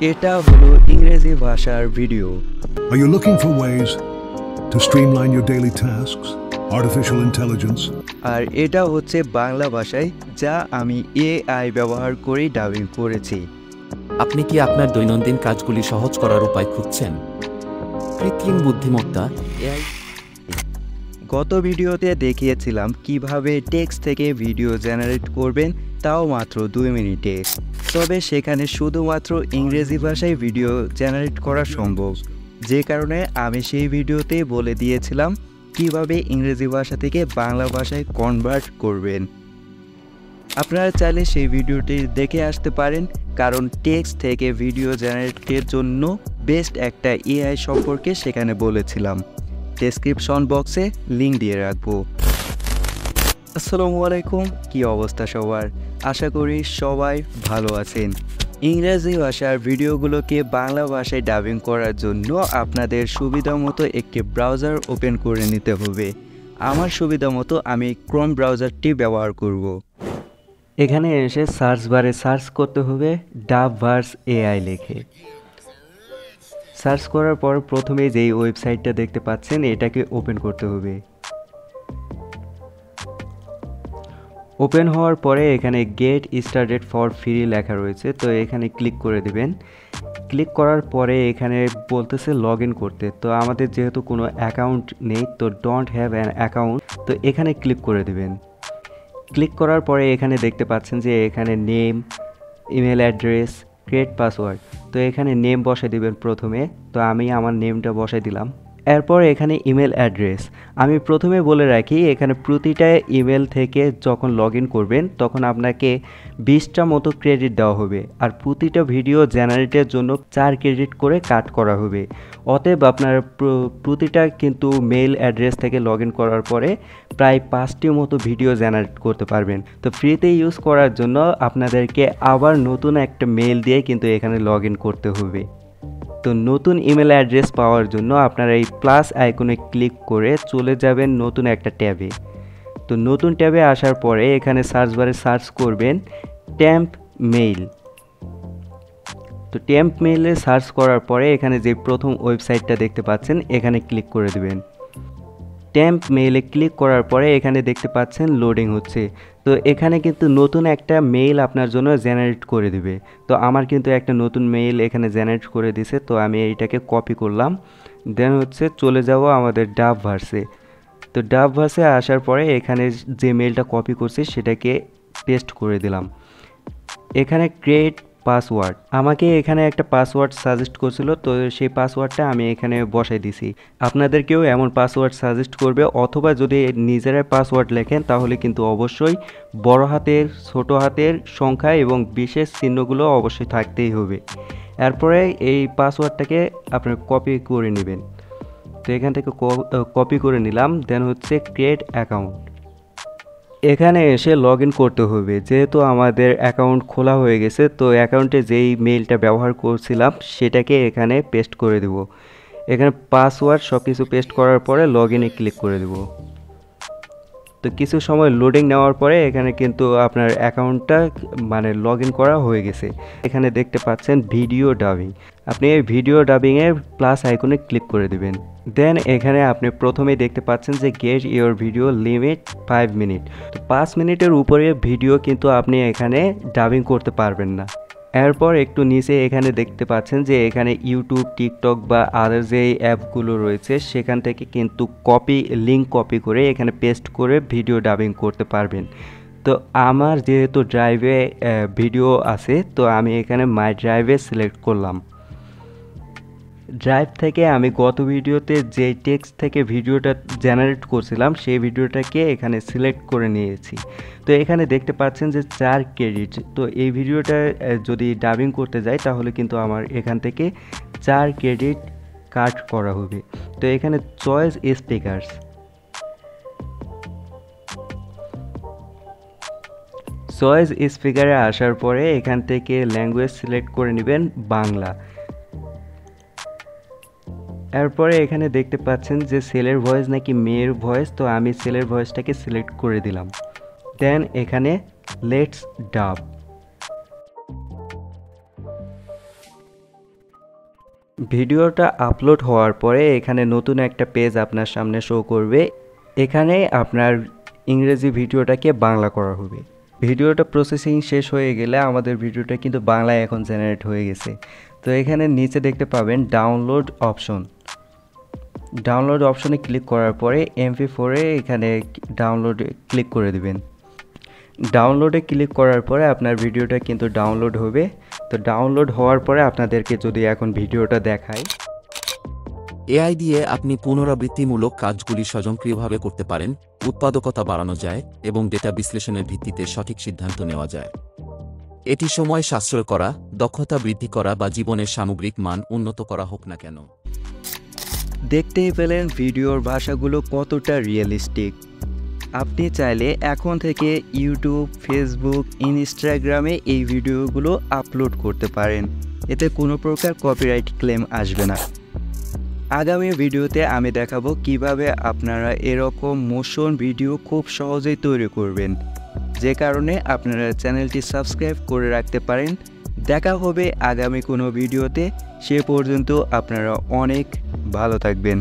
এটা হলো ইংরেজি ভাষার video. Are you looking for ways to streamline your daily tasks? Artificial intelligence? আর এটা হচ্ছে বাংলা ভাষায়, যা আমি এআই ব্যবহার করে ডাবিং করেছি। আপনি কি আপনার দৈনন্দিন কাজগুলি সহজ করার উপায় খুঁজছেন? কৃত্রিম বুদ্ধিমত্তা এআই। গত ভিডিওতে দেখিয়েছিলাম কিভাবে টেক্সট থেকে ভিডিও জেনারেট করবেন, তাও মাত্র 2 মিনিটে। তবে সেখানে শুধুমাত্র ইংরেজি ভাষায় ভিডিও জেনারেট করা সম্ভব, যে কারণে আমি সেই ভিডিওতে বলে দিয়েছিলাম কিভাবে ইংরেজি ভাষা থেকে বাংলা ভাষায় কনভার্ট করবেন। আপনারা চাইলে সেই ভিডিওটি দেখে আসতে পারেন, কারণ টেক্সট থেকে ভিডিও জেনারেটের জন্য বেস্ট একটা এআই সম্পর্কে সেখানে বলেছিলাম। ডেসক্রিপশন বক্সে লিঙ্ক দিয়ে রাখবো। আসসালামু আলাইকুম, কী অবস্থা সবার? আশা করি সবাই ভালো আছেন। ইংরেজি ভাষার ভিডিওগুলোকে বাংলা ভাষায় ডাবিং করার জন্য আপনাদের সুবিধা মতো একটি ব্রাউজার ওপেন করে নিতে হবে। আমার সুবিধা মতো আমি ক্রোম ব্রাউজারটি ব্যবহার করব। এখানে এসে সার্চ বারে সার্চ করতে হবে ডাবভার্স এআই লিখে। সার্চ করার পর প্রথমে যেই ওয়েবসাইটটা দেখতে পাচ্ছেন এটাকে ওপেন করতে হবে। ওপেন হওয়ার পরে এখানে গেট স্টার্টেড ফর ফ্রি লেখা রয়েছে, তো এখানে ক্লিক করে দিবেন। ক্লিক করার পরে এখানে বলতেছে লগ ইন করতে, তো আমাদের যেহেতু কোনো অ্যাকাউন্ট নেই, তো ডোন্ট হ্যাভ অ্যান অ্যাকাউন্ট, তো এখানে ক্লিক করে দিবেন। ক্লিক করার পরে এখানে দেখতে পাচ্ছেন যে এখানে name, email address, create password, তো এখানে নেম বসাই দিবেন প্রথমে। তো আমি আমার নেমটা বসাই দিলাম। এরপর এখানে ইমেল অ্যাড্রেস, আমি প্রথমে বলে রাখি এখানে প্রতিটা ইমেল থেকে যখন লগ ইন করবেন তখন আপনাকে 20টা মতো ক্রেডিট দেওয়া হবে, আর প্রতিটা ভিডিও জেনারেটের জন্য 4 ক্রেডিট করে কাট করা হবে। অতএব আপনার প্রতিটা কিন্তু মেইল অ্যাড্রেস থেকে লগ ইন করার পরে প্রায় 5টি মতো ভিডিও জেনারেট করতে পারবেন। তো ফ্রিতে ইউজ করার জন্য আপনাদেরকে আবার নতুন একটা মেইল দিয়ে কিন্তু এখানে লগ ইন করতে হবে। তো নতুন ইমেল অ্যাড্রেস পাওয়ার জন্য আপনারা এই প্লাস আইকনে ক্লিক করে চলে যাবেন নতুন একটা ট্যাবে। তো নতুন ট্যাবে আসার পরে এখানে সার্চ বারে সার্চ করবেন টেম্প মেইল। তো টেম্প মেইলে সার্চ করার পরে এখানে যে প্রথম ওয়েবসাইটটা দেখতে পাচ্ছেন এখানে ক্লিক করে দিবেন। টেম্প মেইলে ক্লিক করার পরে এখানে দেখতে পাচ্ছেন লোডিং হচ্ছে, তো এখানে কিন্তু নতুন একটা মেইল আপনার জন্য জেনারেট করে দিবে। তো আমার কিন্তু একটা নতুন মেইল এখানে জেনারেট করে দিছে, তো আমি এইটাকে কপি করলাম। দেন হচ্ছে চলে যাব আমাদের ডাবভার্সে। তো ডাবভার্সে আসার পরে এখানে যে মেইলটা কপি করছি সেটাকে পেস্ট করে দিলাম। এখানে ক্রিয়েট পাসওয়ার্ড, আমাকে এখানে একটা পাসওয়ার্ড সাজেস্ট করছিল, তো সেই পাসওয়ার্ডটা আমি এখানে বসাই দিছি। আপনাদেরকেও এমন পাসওয়ার্ড সাজেস্ট করবে, অথবা যদি নিজেরাই পাসওয়ার্ড লেখেন তাহলে কিন্তু অবশ্যই বড় হাতের, ছোট হাতের সংখ্যা এবং বিশেষ চিহ্নগুলো অবশ্যই থাকতেই হবে। এরপরে এই পাসওয়ার্ডটাকে আপনার কপি করে নেবেন। তো এখান থেকে কপি করে নিলাম। দেন হচ্ছে ক্রিয়েট অ্যাকাউন্ট, এখানে এসে লগ ইন করতে হবে। যেহেতু আমাদের অ্যাকাউন্ট খোলা হয়ে গেছে, তো অ্যাকাউন্টে যেই মেইলটা ব্যবহার করছিলাম সেটাকে এখানে পেস্ট করে দেব। এখানে পাসওয়ার্ড সব কিছু পেস্ট করার পরে লগ ইনে ক্লিক করে দেব। তো কিছু সময় লোডিং নেওয়ার পরে এখানে কিন্তু আপনার অ্যাকাউন্টটা মানে লগ ইন করা হয়ে গেছে। এখানে দেখতে পাচ্ছেন ভিডিও ডাবিং, আপনি এই ভিডিও ডাবিংয়ের প্লাস আইকনে ক্লিক করে দেবেন। দেন এখানে আপনি প্রথমেই দেখতে পাচ্ছেন যে gate your video limit 5 minute. তো 5 মিনিটের উপরে ভিডিও কিন্তু আপনি এখানে ডাবিং করতে পারবেন না। এরপর একটু নিচে এখানে দেখতে পাচ্ছেন যে এখানে ইউটিউব, টিকটক বা আদার যে অ্যাপগুলো রয়েছে সেখান থেকে কিন্তু লিঙ্ক কপি করে এখানে পেস্ট করে ভিডিও ডাবিং করতে পারবেন। তো আমার যেহেতু ড্রাইভে ভিডিও আছে, তো আমি এখানে মাই ড্রাইভে সিলেক্ট করলাম। ড্রাইভ থেকে আমি গত ভিডিওতে যে টেক্সট থেকে ভিডিওটা জেনারেট করছিলাম সেই ভিডিওটাকে এখানে সিলেক্ট করে নিয়েছি। তো এখানে দেখতে পাচ্ছেন যে 4 ক্রেডিট। তো এই ভিডিওটা যদি ডাবিং করতে যাই তাহলে কিন্তু আমার এখান থেকে 4 ক্রেডিট কাট করা হবে। তো এখানে চয়েস স্পিকার্স, চয়েস স্পিকারে আসার পরে এখান থেকে ল্যাঙ্গুয়েজ সিলেক্ট করে নেবেন বাংলা। এরপরে এখানে দেখতে পাচ্ছেন যে ছেলের ভয়েস নাকি মেয়ের ভয়েস, তো আমি ছেলের ভয়েসটাকে সিলেক্ট করে দিলাম। দেন এখানে লেটস ডাব, ভিডিওটা আপলোড হওয়ার পরে এখানে নতুন একটা পেজ আপনার সামনে শো করবে। এখানে আপনার ইংরেজি ভিডিওটাকে বাংলা করা হবে। ভিডিওটা প্রসেসিং শেষ হয়ে গেলে আমাদের ভিডিওটা কিন্তু বাংলায় এখন জেনারেট হয়ে গেছে। তো এখানে নিচে দেখতে পাবেন ডাউনলোড অপশন। ডাউনলোড অপশনে ক্লিক করার পরে MP4-এ এখানে ডাউনলোডে ক্লিক করে দিবেন। ডাউনলোডে ক্লিক করার পরে আপনার ভিডিওটা কিন্তু ডাউনলোড হবে। তো ডাউনলোড হওয়ার পরে আপনাদেরকে যদি এখন ভিডিওটা দেখাই, এআই দিয়ে আপনি পুনরাবৃত্তিমূলক কাজগুলি স্বয়ংক্রিয়ভাবে করতে পারেন, উৎপাদকতা বাড়ানো যায় এবং ডেটা বিশ্লেষণের ভিত্তিতে সঠিক সিদ্ধান্ত নেওয়া যায়। এটি সময় সাশ্রয় করা, দক্ষতা বৃদ্ধি করা বা জীবনের সামগ্রিক মান উন্নত করা হোক না কেন। দেখতেই পেলেন ভিডিওর ভাষাগুলো কতটা রিয়েলিস্টিক। আপনি চাইলে এখন থেকে ইউটিউব, ফেসবুক, ইনস্টাগ্রামে এই ভিডিওগুলো আপলোড করতে পারেন। এতে কোনো প্রকার কপিরাইট ক্লেম আসবে না। আগামী ভিডিওতে আমি দেখাবো কিভাবে আপনারা এরকম মোশন ভিডিও খুব সহজেই তৈরি করবেন, যে কারণে আপনারা চ্যানেলটি সাবস্ক্রাইব করে রাখতে পারেন। দেখা হবে আগামী কোনো ভিডিওতে। সে পর্যন্ত আপনারা অনেক ভালো থাকবেন।